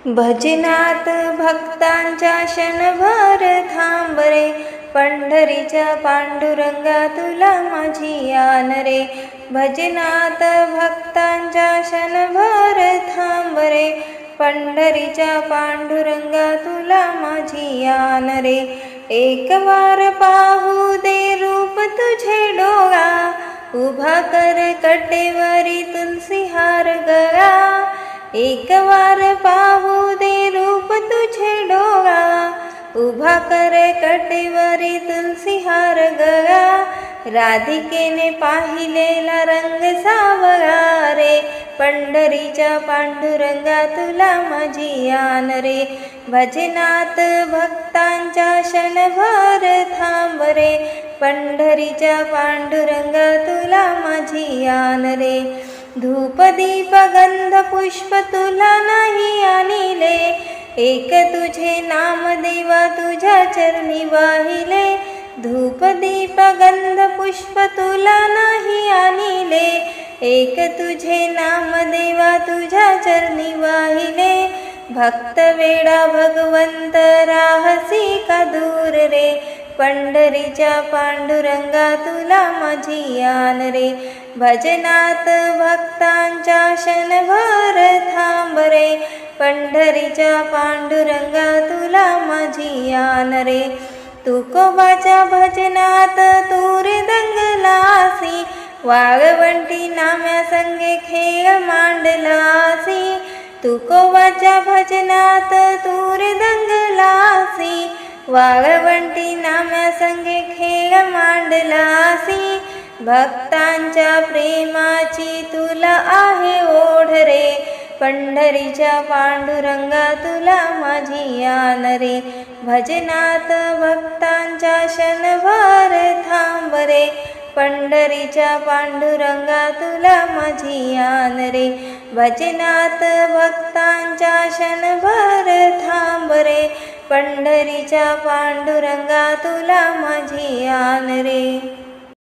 भजनात भक्तांच्या क्षणभर थांब रे, पंढरीच्या पांडुरंगा तुला माझी आन रे. भजनात भक्तांच्या क्षणभर थांब रे, पंढरीच्या पांडुरंगा तुला माझी आन रे. एक वार पाहू दे रूप तुझे डोळा, उभा कर कटेवरी तुलसी हार गळा. एक वार पाहू दे रूप तुझे डोळा, उभा कर कटेवरी तुलसी हार गळा. राधिकेने पाहिलेला रंग सावळा रे, पंढरीच्या पांडुरंगा तुला माझी आन रे. भजनात भक्तांच्या क्षणभर थांब रे, पंढरीच्या पांडुरंगा तुला माझी आन रे. धूप दीप गंध पुष्प तुला नाही आणिले, एक तुझे नाम देवा तुझ्या चरणी वाहिले. धूप दीप गंध पुष्प तुला नाही आणिले, एक तुझे नाम देवा तुझ्या चरणी वाहिले. भक्त वेडा भगवंत राहसी का दूर रे, पंढरीच्या पांडुरंगा तुला माझी आन रे. भजनात भक्तांच्या क्षणभर थांब रे, पंढरीच्या पांडुरंगा तुला माझी आन रे. तुकोबाच्या भजनात तूर दंगलासी, वाळवंटी नाम्या संगे खेळ मांडलासी. तुकोबाच्या भजनात तूर दंगलासी, वाळवंटी नाम्या संगे खेळ मांडलासी. भक्तांच्या प्रेमाची तुला आहे ओढ रे, पंढरीच्या पांडुरंगा तुला माझी आन रे. भजनात भक्तांच्या क्षणभर थांब रे, पंढरीच्या पांडुरंगा तुला माझी आन रे. भजनात भक्तांच्या क्षणभर थांब रे, पंढरीच्या पांडुरंगा तुला माझी आन रे.